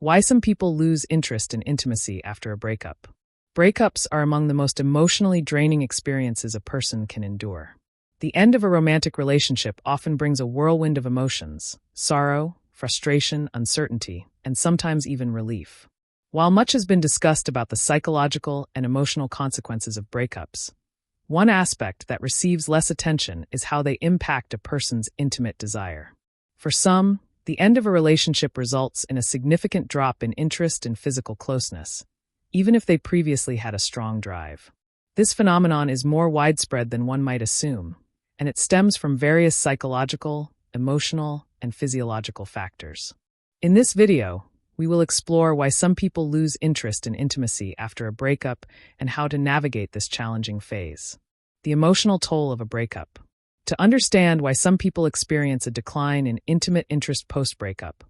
Why some people lose interest in intimacy after a breakup. Breakups are among the most emotionally draining experiences a person can endure. The end of a romantic relationship often brings a whirlwind of emotions: sorrow, frustration, uncertainty, and sometimes even relief. While much has been discussed about the psychological and emotional consequences of breakups, one aspect that receives less attention is how they impact a person's intimate desire. For some, the end of a relationship results in a significant drop in interest in physical closeness, even if they previously had a strong drive. This phenomenon is more widespread than one might assume, and it stems from various psychological, emotional, and physiological factors. In this video, we will explore why some people lose interest in intimacy after a breakup and how to navigate this challenging phase. The emotional toll of a breakup. To understand why some people experience a decline in intimate interest post-breakup,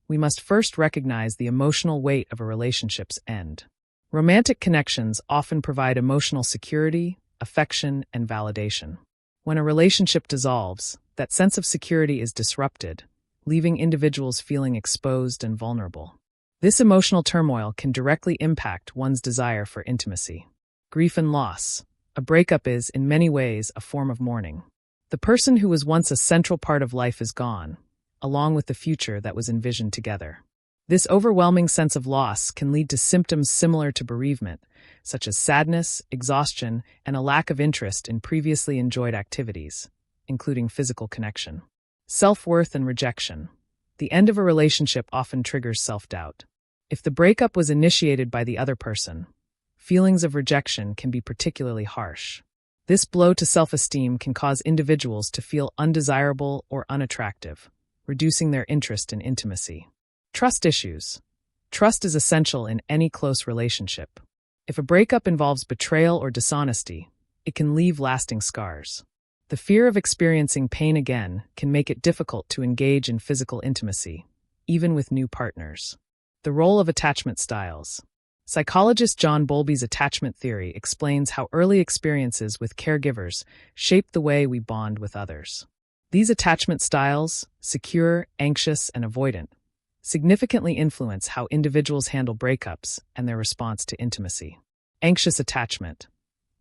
we must first recognize the emotional weight of a relationship's end. Romantic connections often provide emotional security, affection, and validation. When a relationship dissolves, that sense of security is disrupted, leaving individuals feeling exposed and vulnerable. This emotional turmoil can directly impact one's desire for intimacy. Grief and loss. A breakup is, in many ways, a form of mourning. The person who was once a central part of life is gone, along with the future that was envisioned together. This overwhelming sense of loss can lead to symptoms similar to bereavement, such as sadness, exhaustion, and a lack of interest in previously enjoyed activities, including physical connection. Self-worth and rejection. The end of a relationship often triggers self-doubt. If the breakup was initiated by the other person, feelings of rejection can be particularly harsh. This blow to self-esteem can cause individuals to feel undesirable or unattractive, reducing their interest in intimacy. Trust issues. Trust is essential in any close relationship. If a breakup involves betrayal or dishonesty, it can leave lasting scars. The fear of experiencing pain again can make it difficult to engage in physical intimacy, even with new partners. The role of attachment styles. Psychologist John Bowlby's attachment theory explains how early experiences with caregivers shape the way we bond with others. These attachment styles, secure, anxious, and avoidant, significantly influence how individuals handle breakups and their response to intimacy. Anxious attachment.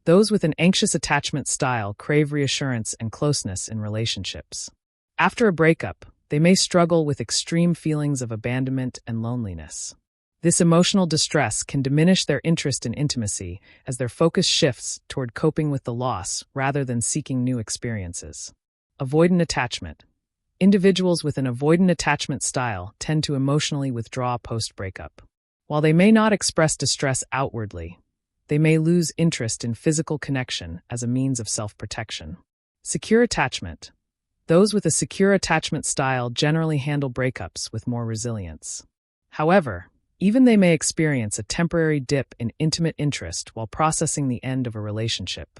Those with an anxious attachment style crave reassurance and closeness in relationships. After a breakup, they may struggle with extreme feelings of abandonment and loneliness. This emotional distress can diminish their interest in intimacy as their focus shifts toward coping with the loss rather than seeking new experiences. Avoidant attachment. Individuals with an avoidant attachment style tend to emotionally withdraw post-breakup. While they may not express distress outwardly, they may lose interest in physical connection as a means of self-protection. Secure attachment. Those with a secure attachment style generally handle breakups with more resilience. However, even they may experience a temporary dip in intimate interest while processing the end of a relationship.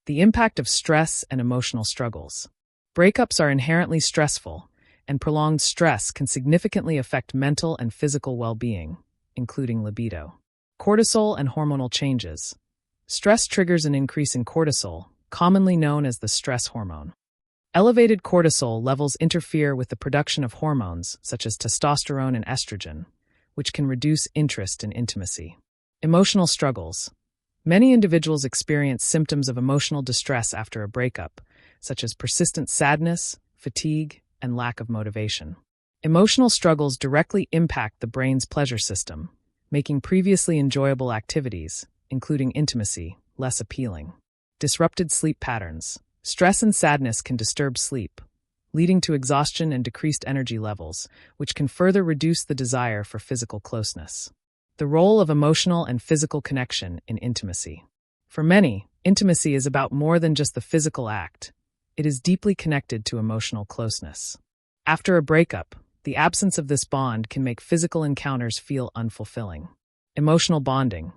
The impact of stress and emotional struggles. Breakups are inherently stressful, and prolonged stress can significantly affect mental and physical well-being, including libido. Cortisol and hormonal changes. Stress triggers an increase in cortisol, commonly known as the stress hormone. Elevated cortisol levels interfere with the production of hormones such as testosterone and estrogen, which can reduce interest in intimacy. Emotional struggles. Many individuals experience symptoms of emotional distress after a breakup, such as persistent sadness, fatigue, and lack of motivation. Emotional struggles directly impact the brain's pleasure system, making previously enjoyable activities, including intimacy, less appealing. Disrupted sleep patterns. Stress and sadness can disturb sleep, leading to exhaustion and decreased energy levels, which can further reduce the desire for physical closeness. The role of emotional and physical connection in intimacy. For many, intimacy is about more than just the physical act. It is deeply connected to emotional closeness. After a breakup, the absence of this bond can make physical encounters feel unfulfilling. Emotional bonding.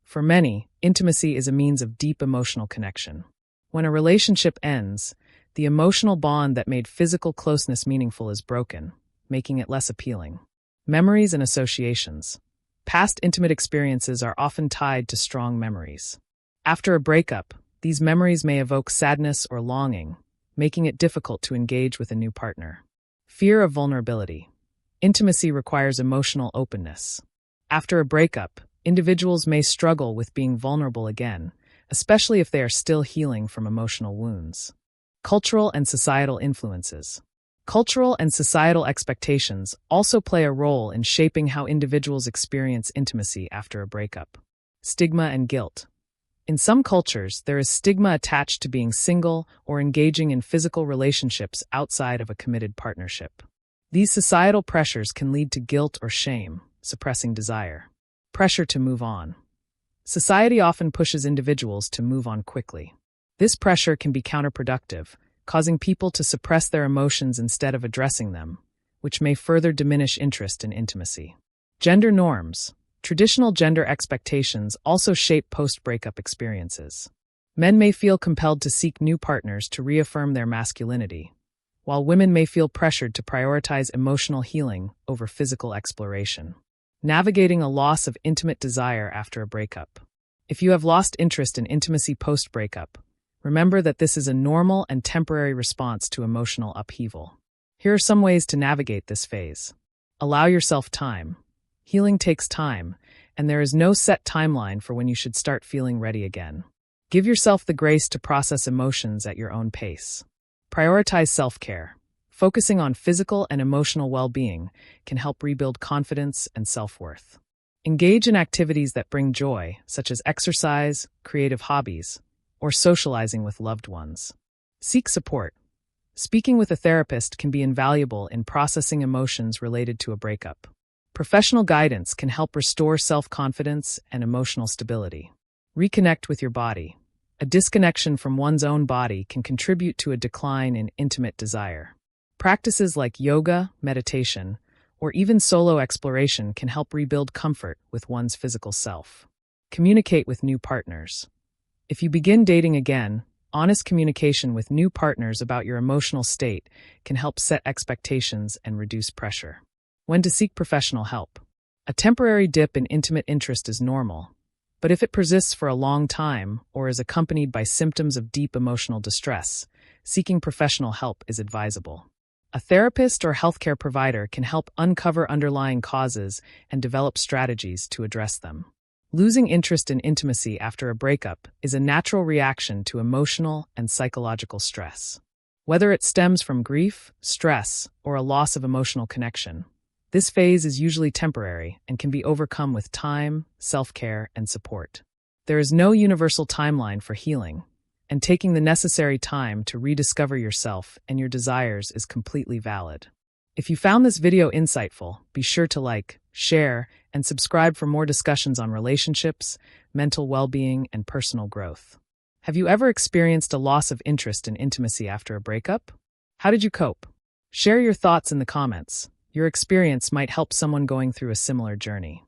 For many, intimacy is a means of deep emotional connection. When a relationship ends, the emotional bond that made physical closeness meaningful is broken, making it less appealing. Memories and associations. Past intimate experiences are often tied to strong memories. After a breakup, these memories may evoke sadness or longing, making it difficult to engage with a new partner. Fear of vulnerability. Intimacy requires emotional openness. After a breakup, individuals may struggle with being vulnerable again, especially if they are still healing from emotional wounds. Cultural and societal influences. Cultural and societal expectations also play a role in shaping how individuals experience intimacy after a breakup. Stigma and guilt. In some cultures, there is stigma attached to being single or engaging in physical relationships outside of a committed partnership. These societal pressures can lead to guilt or shame, suppressing desire. Pressure to move on. Society often pushes individuals to move on quickly. This pressure can be counterproductive, causing people to suppress their emotions instead of addressing them, which may further diminish interest in intimacy. Gender norms. Traditional gender expectations also shape post-breakup experiences. Men may feel compelled to seek new partners to reaffirm their masculinity, while women may feel pressured to prioritize emotional healing over physical exploration. Navigating a loss of intimate desire after a breakup. If you have lost interest in intimacy post-breakup, remember that this is a normal and temporary response to emotional upheaval. Here are some ways to navigate this phase. Allow yourself time. Healing takes time, and there is no set timeline for when you should start feeling ready again. Give yourself the grace to process emotions at your own pace. Prioritize self-care. Focusing on physical and emotional well-being can help rebuild confidence and self-worth. Engage in activities that bring joy, such as exercise, creative hobbies, or socializing with loved ones. Seek support. Speaking with a therapist can be invaluable in processing emotions related to a breakup. Professional guidance can help restore self-confidence and emotional stability. Reconnect with your body. A disconnection from one's own body can contribute to a decline in intimate desire. Practices like yoga, meditation, or even solo exploration can help rebuild comfort with one's physical self. Communicate with new partners. If you begin dating again, honest communication with new partners about your emotional state can help set expectations and reduce pressure. When to seek professional help. A temporary dip in intimate interest is normal, but if it persists for a long time or is accompanied by symptoms of deep emotional distress, seeking professional help is advisable. A therapist or healthcare provider can help uncover underlying causes and develop strategies to address them. Losing interest in intimacy after a breakup is a natural reaction to emotional and psychological stress. Whether it stems from grief, stress, or a loss of emotional connection, this phase is usually temporary and can be overcome with time, self-care, and support. There is no universal timeline for healing, and taking the necessary time to rediscover yourself and your desires is completely valid. If you found this video insightful, be sure to like, share, and subscribe for more discussions on relationships, mental well-being, and personal growth. Have you ever experienced a loss of interest in intimacy after a breakup? How did you cope? Share your thoughts in the comments. Your experience might help someone going through a similar journey.